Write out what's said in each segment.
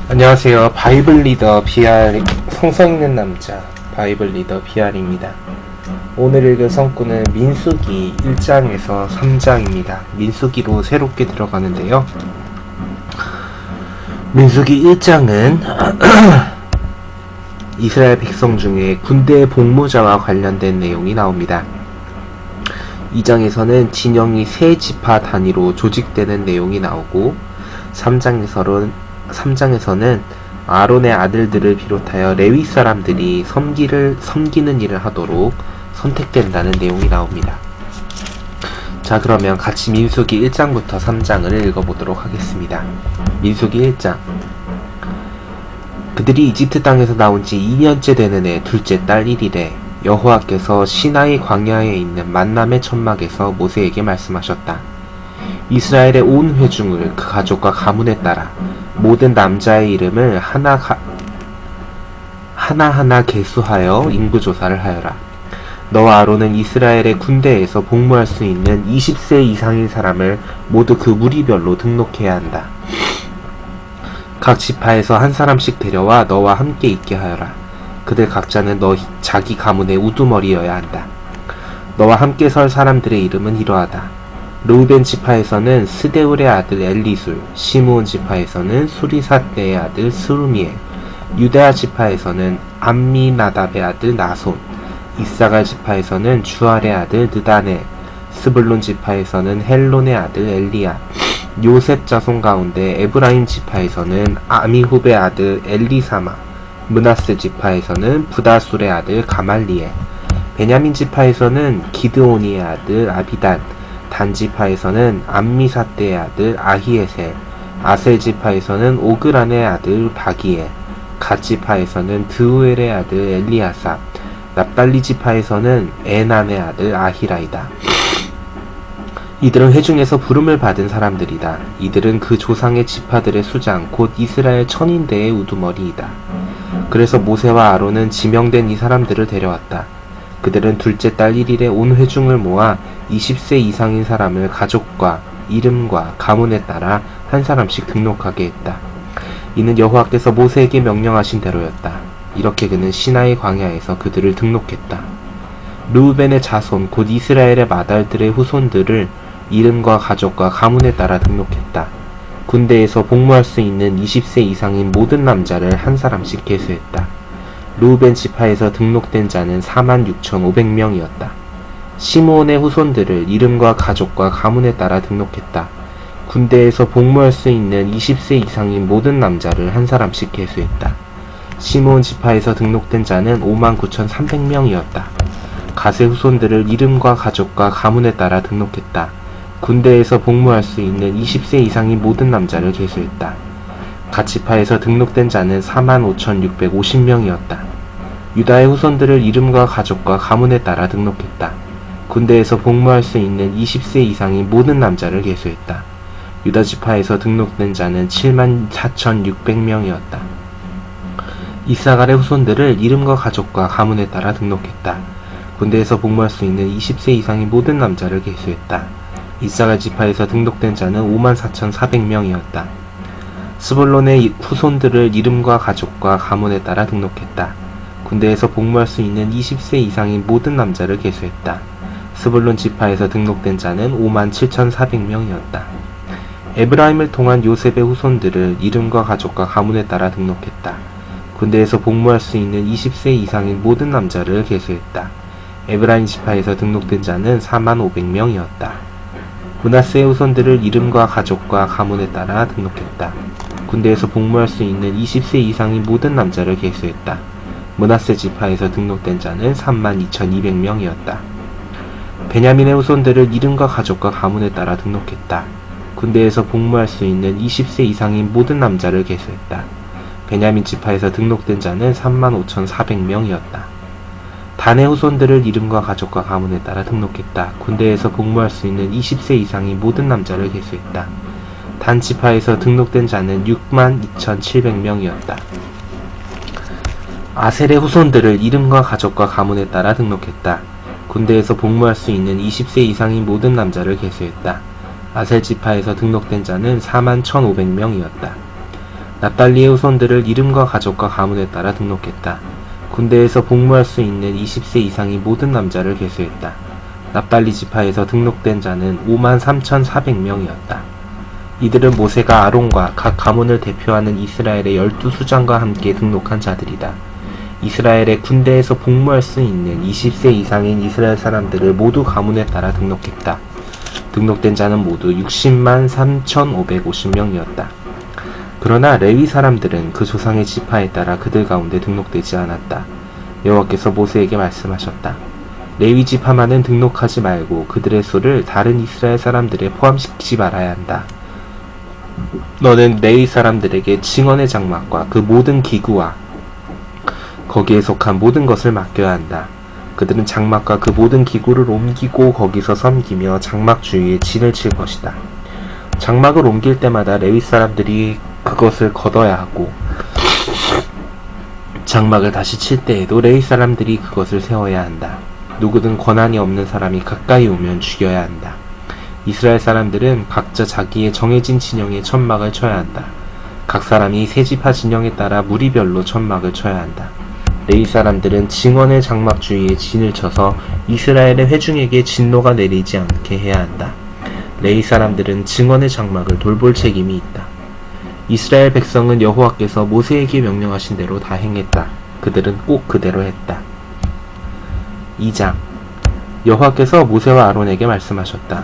안녕하세요. 바이블 리더 BR, 성성 있는 남자 바이블 리더 BR입니다. 오늘 읽을 성구는 민수기 1장에서 3장입니다. 민수기로 새롭게 들어가는데요. 민수기 1장은 이스라엘 백성 중에 군대 복무자와 관련된 내용이 나옵니다. 2장에서는 진영이 세 지파 단위로 조직되는 내용이 나오고 3장에서는 아론의 아들들을 비롯하여 레위 사람들이 섬기는 일을 하도록 선택된다는 내용이 나옵니다. 자, 그러면 같이 민수기 1장부터 3장을 읽어보도록 하겠습니다. 민수기 1장. 그들이 이집트 땅에서 나온 지 2년째 되는 해 둘째 달 1일에 여호와께서 시나이 광야에 있는 만남의 천막에서 모세에게 말씀하셨다. 이스라엘의 온 회중을 그 가족과 가문에 따라 모든 남자의 이름을 하나하나 계수하여 인구조사를 하여라. 너와 아론은 이스라엘의 군대에서 복무할 수 있는 20세 이상인 사람을 모두 그 무리별로 등록해야 한다. 각 지파에서 한 사람씩 데려와 너와 함께 있게 하여라. 그들 각자는 자기 가문의 우두머리여야 한다. 너와 함께 설 사람들의 이름은 이러하다. 르우벤 지파에서는 스데울의 아들 엘리술, 시므온 지파에서는 수리삿대의 아들 스루미엘, 유대아 지파에서는 암미나답의 아들 나손, 이사갈 지파에서는 주알의 아들 느다넬, 스불론 지파에서는 헬론의 아들 엘리야, 요셉 자손 가운데 에브라임 지파에서는 아미후베의 아들 엘리사마, 므낫세 지파에서는 부다술의 아들 가말리엘, 베냐민 지파에서는 기드오니의 아들 아비단, 단 지파에서는 암미사대의 아들 아히에셀, 아셀 지파에서는 오그란의 아들 바기엘, 갓 지파에서는 드우엘의 아들 엘리아사, 납달리 지파에서는 에난의 아들 아히라이다. 이들은 회중에서 부름을 받은 사람들이다. 이들은 그 조상의 지파들의 수장 곧 이스라엘 천인대의 우두머리이다. 그래서 모세와 아론은 지명된 이 사람들을 데려왔다. 그들은 둘째 달 1일에 온 회중을 모아 20세 이상인 사람을 가족과 이름과 가문에 따라 한 사람씩 등록하게 했다. 이는 여호와께서 모세에게 명령하신 대로였다. 이렇게 그는 시나이 광야에서 그들을 등록했다. 르우벤의 자손 곧 이스라엘의 맏아들의 후손들을 이름과 가족과 가문에 따라 등록했다. 군대에서 복무할 수 있는 20세 이상인 모든 남자를 한 사람씩 계수했다. 르우벤 지파에서 등록된 자는 46,500명이었다. 시므온의 후손들을 이름과 가족과 가문에 따라 등록했다. 군대에서 복무할 수 있는 20세 이상인 모든 남자를 한 사람씩 계수했다. 시므온 지파에서 등록된 자는 59,300명이었다. 갓의 후손들을 이름과 가족과 가문에 따라 등록했다. 군대에서 복무할 수 있는 20세 이상인 모든 남자를 계수했다. 갓 지파에서 등록된 자는 45,650명이었다. 유다의 후손들을 이름과 가족과 가문에 따라 등록했다. 군대에서 복무할 수 있는 20세 이상인 모든 남자를 계수했다. 유다 지파에서 등록된 자는 74,600명이었다. 이사갈의 후손들을 이름과 가족과 가문에 따라 등록했다. 군대에서 복무할 수 있는 20세 이상인 모든 남자를 계수했다. 이사갈 지파에서 등록된 자는 54,400명이었다. 스불론의 후손들을 이름과 가족과 가문에 따라 등록했다. 군대에서 복무할 수 있는 20세 이상인 모든 남자를 계수했다. 스불론 지파에서 등록된 자는 57,400명이었다. 에브라임을 통한 요셉의 후손들을 이름과 가족과 가문에 따라 등록했다. 군대에서 복무할 수 있는 20세 이상인 모든 남자를 계수했다. 에브라임 지파에서 등록된 자는 45,000명이었다. 므낫세의 후손들을 이름과 가족과 가문에 따라 등록했다. 군대에서 복무할 수 있는 20세 이상인 모든 남자를 계수했다. 므낫세 지파에서 등록된 자는 32,200명이었다. 베냐민의 후손들을 이름과 가족과 가문에 따라 등록했다. 군대에서 복무할 수 있는 20세 이상인 모든 남자를 계수했다. 베냐민 지파에서 등록된 자는 35,400명이었다. 단의 후손들을 이름과 가족과 가문에 따라 등록했다. 군대에서 복무할 수 있는 20세 이상인 모든 남자를 계수했다. 단 지파에서 등록된 자는 62,700명이었다. 아셀의 후손들을 이름과 가족과 가문에 따라 등록했다. 군대에서 복무할 수 있는 20세 이상인 모든 남자를 계수했다. 아셀 지파에서 등록된 자는 41,500명이었다. 납달리의 후손들을 이름과 가족과 가문에 따라 등록했다. 군대에서 복무할 수 있는 20세 이상의 모든 남자를 계수했다. 납달리 지파에서 등록된 자는 53,400명이었다. 이들은 모세가 아론과 각 가문을 대표하는 이스라엘의 12수장과 함께 등록한 자들이다. 이스라엘의 군대에서 복무할 수 있는 20세 이상인 이스라엘 사람들을 모두 가문에 따라 등록했다. 등록된 자는 모두 60만 3,550명이었다. 그러나 레위 사람들은 그 조상의 지파에 따라 그들 가운데 등록되지 않았다. 여호와께서 모세에게 말씀하셨다. 레위 지파만은 등록하지 말고 그들의 수를 다른 이스라엘 사람들에 포함시키지 말아야 한다. 너는 레위 사람들에게 증언의 장막과 그 모든 기구와 거기에 속한 모든 것을 맡겨야 한다. 그들은 장막과 그 모든 기구를 옮기고 거기서 섬기며 장막 주위에 진을 칠 것이다. 장막을 옮길 때마다 레위 사람들이 그것을 걷어야 하고 장막을 다시 칠 때에도 레위 사람들이 그것을 세워야 한다. 누구든 권한이 없는 사람이 가까이 오면 죽여야 한다. 이스라엘 사람들은 각자 자기의 정해진 진영에 천막을 쳐야 한다. 각 사람이 세 지파 진영에 따라 무리별로 천막을 쳐야 한다. 레위 사람들은 증언의 장막 주위에 진을 쳐서 이스라엘의 회중에게 진노가 내리지 않게 해야 한다. 레위 사람들은 증언의 장막을 돌볼 책임이 있다. 이스라엘 백성은 여호와께서 모세에게 명령하신 대로 다 행했다. 그들은 꼭 그대로 했다. 2장 여호와께서 모세와 아론에게 말씀하셨다.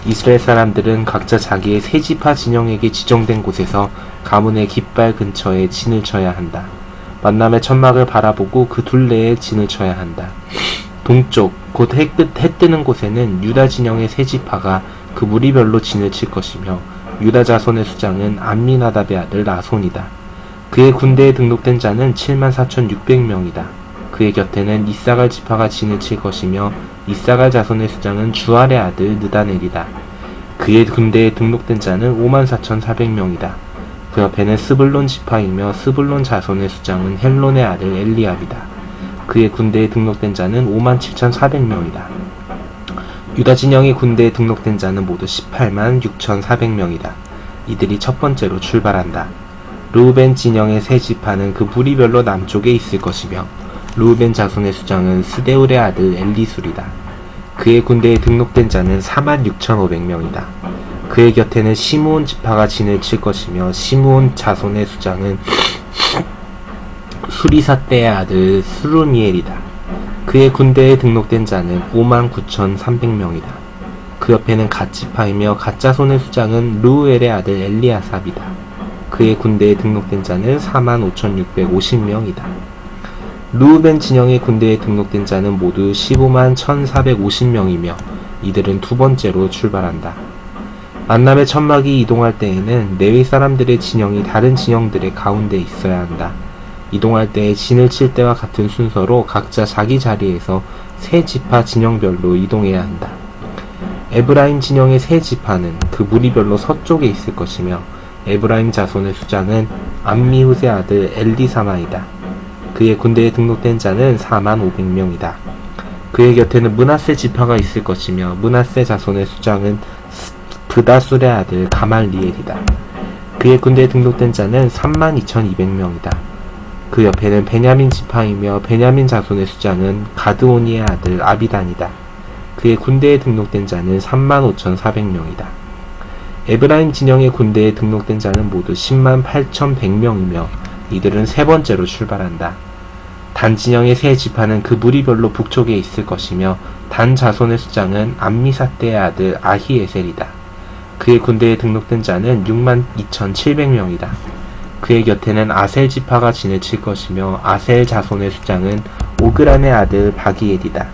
이스라엘 사람들은 각자 자기의 세 지파 진영에게 지정된 곳에서 가문의 깃발 근처에 진을 쳐야 한다. 만남의 천막을 바라보고 그 둘레에 진을 쳐야 한다. 동쪽 곧 해 뜨는 곳에는 유다 진영의 세 지파가 그 무리별로 진을 칠 것이며 유다 자손의 수장은 암미나답의 아들 나손이다. 그의 군대에 등록된 자는 74,600명이다. 그의 곁에는 이사갈 지파가 진을 칠 것이며 이사갈 자손의 수장은 주알의 아들 느다넬이다. 그의 군대에 등록된 자는 54,400명이다. 그 옆에는 스불론 지파이며 스불론 자손의 수장은 헬론의 아들 엘리압이다. 그의 군대에 등록된 자는 57,400명이다. 유다 진영의 군대에 등록된 자는 모두 18만 6,400명이다. 이들이 첫 번째로 출발한다. 르우벤 진영의 세 지파는 그 무리별로 남쪽에 있을 것이며 르우벤 자손의 수장은 스데울의 아들 엘리술이다. 그의 군대에 등록된 자는 46,500명이다. 그의 곁에는 시므온 지파가 진을 칠 것이며 시므온 자손의 수장은 수리사떼의 아들 스루미엘이다. 그의 군대에 등록된 자는 59,300명이다. 그 옆에는 갓 지파이며 갓 자손의 수장은 루엘의 아들 엘리아삽이다. 그의 군대에 등록된 자는 45,650명이다. 르우벤 진영의 군대에 등록된 자는 모두 15만 1,450명이며 이들은 두 번째로 출발한다. 만남의 천막이 이동할 때에는 레위 사람들의 진영이 다른 진영들의 가운데 있어야 한다. 이동할 때에 진을 칠 때와 같은 순서로 각자 자기 자리에서 세 지파 진영별로 이동해야 한다. 에브라임 진영의 세 지파는 그 무리별로 서쪽에 있을 것이며 에브라임 자손의 수장은 암미훗의 아들 엘리사마이다. 그의 군대에 등록된 자는 45,000명이다. 그의 곁에는 므낫세 지파가 있을 것이며 므낫세 자손의 수장은 브다술의 아들 가말리엘이다. 그의 군대에 등록된 자는 32,200명이다. 그 옆에는 베냐민 지파이며 베냐민 자손의 수장은 가드오니의 아들 아비단이다. 그의 군대에 등록된 자는 35,400명이다. 에브라임 진영의 군대에 등록된 자는 모두 10만 8,100명이며 이들은 세 번째로 출발한다. 단 진영의 세 지파는 그 무리별로 북쪽에 있을 것이며 단 자손의 수장은 암미사떼의 아들 아히에셀이다. 그의 군대에 등록된 자는 62,700명이다. 그의 곁에는 아셀 지파가 진을 칠 것이며 아셀 자손의 수장은 오그란의 아들 바기엘이다.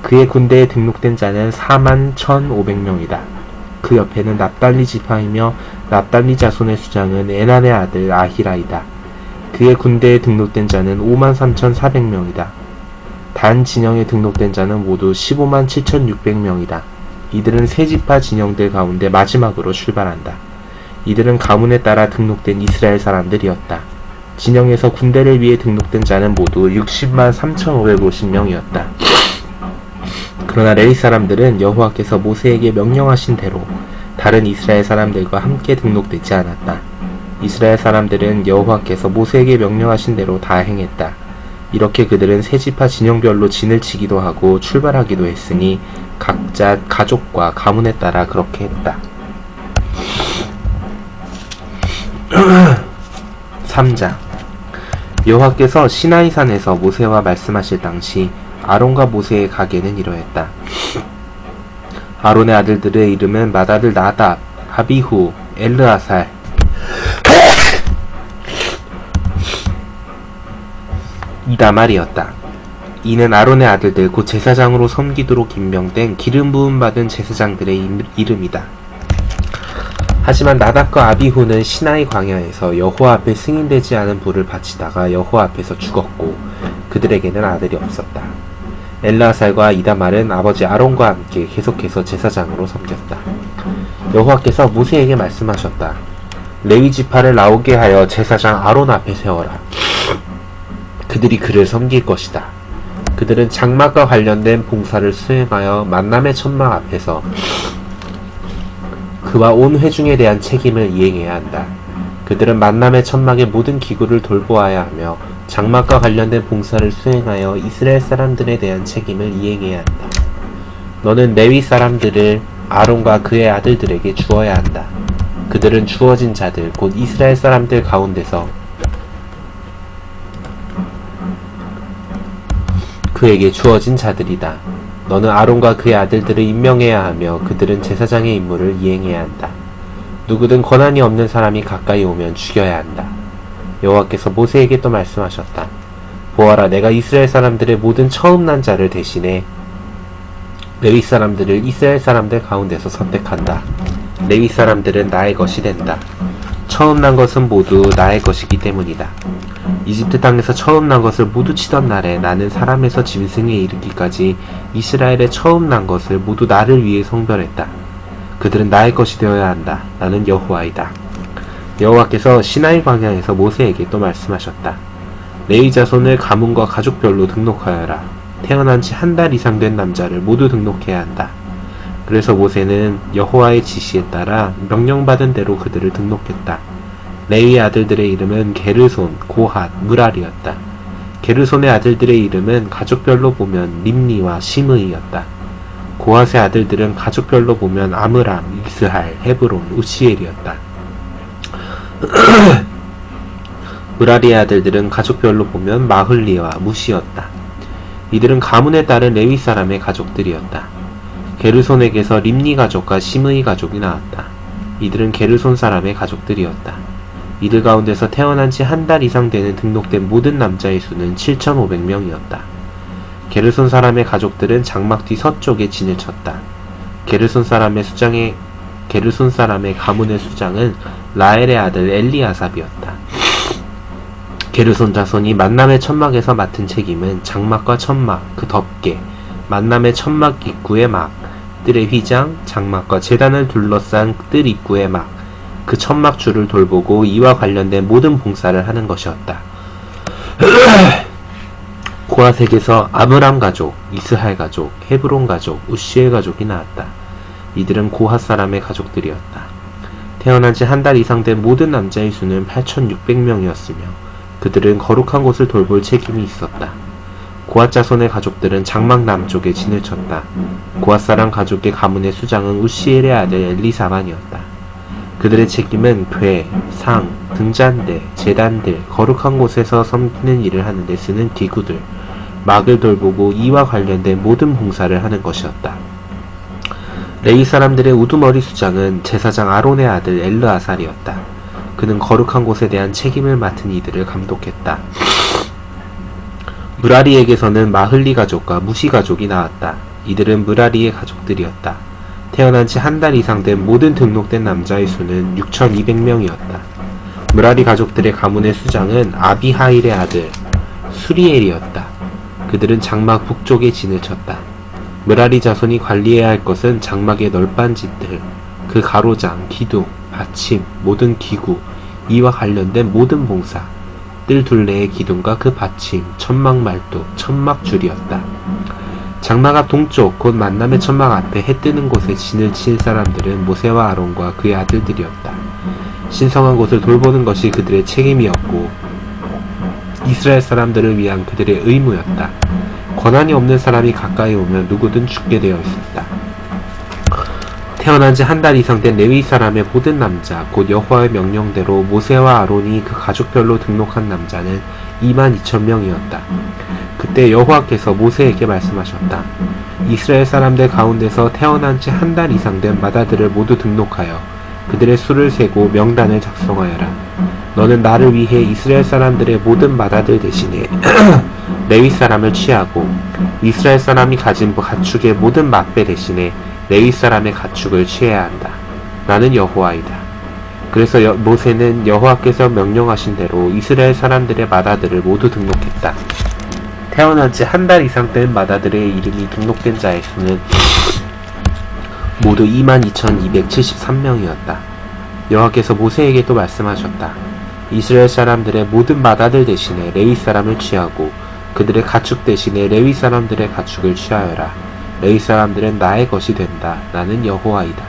그의 군대에 등록된 자는 41,500명이다. 그 옆에는 납달리 지파이며 납달리 자손의 수장은 에난의 아들 아히라이다. 그의 군대에 등록된 자는 53,400명이다. 단 진영에 등록된 자는 모두 15만 7,600명이다. 이들은 세 지파 진영들 가운데 마지막으로 출발한다. 이들은 가문에 따라 등록된 이스라엘 사람들이었다. 진영에서 군대를 위해 등록된 자는 모두 60만 3,550명이었다. 그러나 레위 사람들은 여호와께서 모세에게 명령하신 대로 다른 이스라엘 사람들과 함께 등록되지 않았다. 이스라엘 사람들은 여호와께서 모세에게 명령하신 대로 다 행했다. 이렇게 그들은 세 지파 진영별로 진을 치기도 하고 출발하기도 했으니 각자 가족과 가문에 따라 그렇게 했다. 3장 여호와께서 시나이산에서 모세와 말씀하실 당시 아론과 모세의 가계는 이러했다. 아론의 아들들의 이름은 맏아들 나답, 아비후, 엘르아살, 이다말이었다. 이는 아론의 아들들 곧 제사장으로 섬기도록 임명된 기름 부음 받은 제사장들의 이름이다. 하지만 나답과 아비후는 시나이 광야에서 여호와 앞에 승인되지 않은 불을 바치다가 여호와 앞에서 죽었고 그들에게는 아들이 없었다. 엘르아살과 이다말은 아버지 아론과 함께 계속해서 제사장으로 섬겼다. 여호와께서 모세에게 말씀하셨다. 레위 지파를 나오게 하여 제사장 아론 앞에 세워라. 그들이 그를 섬길 것이다. 그들은 장막과 관련된 봉사를 수행하여 만남의 천막 앞에서 그와 온 회중에 대한 책임을 이행해야 한다. 그들은 만남의 천막의 모든 기구를 돌보아야 하며 장막과 관련된 봉사를 수행하여 이스라엘 사람들에 대한 책임을 이행해야 한다. 너는 레위 사람들을 아론과 그의 아들들에게 주어야 한다. 그들은 주어진 자들 곧 이스라엘 사람들 가운데서 그에게 주어진 자들이다. 너는 아론과 그의 아들들을 임명해야 하며 그들은 제사장의 임무를 이행해야 한다. 누구든 권한이 없는 사람이 가까이 오면 죽여야 한다. 여호와께서 모세에게 또 말씀하셨다. 보아라, 내가 이스라엘 사람들의 모든 처음 난 자를 대신해 레위 사람들을 이스라엘 사람들 가운데서 선택한다. 레위 사람들은 나의 것이 된다. 처음 난 것은 모두 나의 것이기 때문이다. 이집트 땅에서 처음 난 것을 모두 치던 날에 나는 사람에서 짐승에 이르기까지 이스라엘의 처음 난 것을 모두 나를 위해 성별했다. 그들은 나의 것이 되어야 한다. 나는 여호와이다. 여호와께서 시나이 광야에서 모세에게 또 말씀하셨다. 레위 자손을 가문과 가족별로 등록하여라. 태어난 지 한 달 이상 된 남자를 모두 등록해야 한다. 그래서 모세는 여호와의 지시에 따라 명령받은 대로 그들을 등록했다. 레위 아들들의 이름은 게르손, 고핫, 무랄이었다. 게르손의 아들들의 이름은 가족별로 보면 림니와 시므이였다. 고핫의 아들들은 가족별로 보면 아므람, 이스할, 헤브론, 우시엘이었다. 무라리의 아들들은 가족별로 보면 마흘리와 무시였다. 이들은 가문에 따른 레위 사람의 가족들이었다. 게르손에게서 림니 가족과 시므이 가족이 나왔다. 이들은 게르손 사람의 가족들이었다. 이들 가운데서 태어난 지 한 달 이상 되는 등록된 모든 남자의 수는 7,500명이었다. 게르손 사람의 가족들은 장막 뒤 서쪽에 진을 쳤다. 게르손 사람의 가문의 수장은 라엘의 아들 엘리아삽이었다. 게르손 자손이 만남의 천막에서 맡은 책임은 장막과 천막, 그 덮개, 만남의 천막 입구의 막, 뜰의 휘장, 장막과 제단을 둘러싼 뜰 입구의 막, 그 천막 줄을 돌보고 이와 관련된 모든 봉사를 하는 것이었다. 고핫에게서 아므람 가족, 이스할 가족, 헤브론 가족, 우시엘 가족이 나왔다. 이들은 고핫 사람의 가족들이었다. 태어난 지 한 달 이상 된 모든 남자의 수는 8,600명이었으며 그들은 거룩한 곳을 돌볼 책임이 있었다. 고핫 자손의 가족들은 장막 남쪽에 진을 쳤다. 고핫 사람 가족의 가문의 수장은 우시엘의 아들 엘리사반이었다. 그들의 책임은 궤, 상, 등잔대, 제단들, 거룩한 곳에서 섬기는 일을 하는 데 쓰는 기구들, 막을 돌보고 이와 관련된 모든 봉사를 하는 것이었다. 레위 사람들의 우두머리 수장은 제사장 아론의 아들 엘르아살이었다. 그는 거룩한 곳에 대한 책임을 맡은 이들을 감독했다. 무라리에게서는 마흘리 가족과 무시 가족이 나왔다. 이들은 무라리의 가족들이었다. 태어난 지 한 달 이상 된 모든 등록된 남자의 수는 6,200명이었다. 무라리 가족들의 가문의 수장은 아비하일의 아들 수리엘이었다. 그들은 장막 북쪽에 진을 쳤다. 무라리 자손이 관리해야 할 것은 장막의 널빤짓들, 그 가로장, 기둥, 받침, 모든 기구, 이와 관련된 모든 봉사, 뜰 둘레의 기둥과 그 받침, 천막 말뚝, 천막 줄이었다. 장막 앞 동쪽 곧 만남의 천막 앞에 해 뜨는 곳에 진을 칠 사람들은 모세와 아론과 그의 아들들이었다. 신성한 곳을 돌보는 것이 그들의 책임이었고 이스라엘 사람들을 위한 그들의 의무였다. 권한이 없는 사람이 가까이 오면 누구든 죽게 되어 있었다. 태어난 지 한 달 이상 된 레위 사람의 모든 남자, 곧 여호와의 명령대로 모세와 아론이 그 가족별로 등록한 남자는 22,000명이었다. 그때 여호와께서 모세에게 말씀하셨다. 이스라엘 사람들 가운데서 태어난 지 한 달 이상 된 마다들을 모두 등록하여 그들의 수를 세고 명단을 작성하여라. 너는 나를 위해 이스라엘 사람들의 모든 마다들 대신에 레위 사람을 취하고 이스라엘 사람이 가진 가축의 모든 맛배 대신에 레위 사람의 가축을 취해야 한다. 나는 여호와이다. 그래서 모세는 여호와께서 명령하신 대로 이스라엘 사람들의 마다들을 모두 등록했다. 태어난 지 한 달 이상 된 마다들의 이름이 등록된 자의 수는 모두 22,273명이었다. 여호와께서 모세에게 또 말씀하셨다. 이스라엘 사람들의 모든 마다들 대신에 레위 사람을 취하고 그들의 가축 대신에 레위 사람들의 가축을 취하여라. 레위 사람들은 나의 것이 된다. 나는 여호와이다.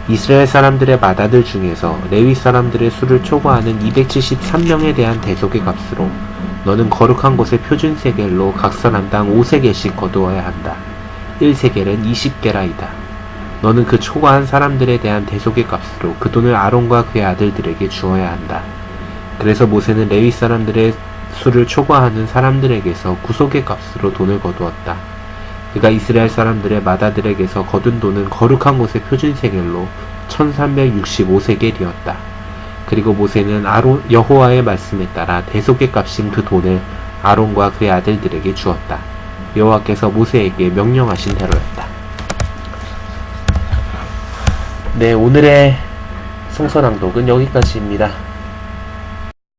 이스라엘 사람들의 마다들 중에서 레위 사람들의 수를 초과하는 273명에 대한 대속의 값으로 너는 거룩한 곳의 표준 세겔로 각 사람당 5세겔씩 거두어야 한다. 1세겔은 20게라이다. 너는 그 초과한 사람들에 대한 대속의 값으로 그 돈을 아론과 그의 아들들에게 주어야 한다. 그래서 모세는 레위 사람들의 수를 초과하는 사람들에게서 구속의 값으로 돈을 거두었다. 그가 이스라엘 사람들의 마다들에게서 거둔 돈은 거룩한 곳의 표준 세겔로 1365세겔이었다. 그리고 모세는 여호와의 말씀에 따라 대속의 값인 그 돈을 아론과 그의 아들들에게 주었다. 여호와께서 모세에게 명령하신 대로였다. 네, 오늘의 성서 낭독은 여기까지입니다.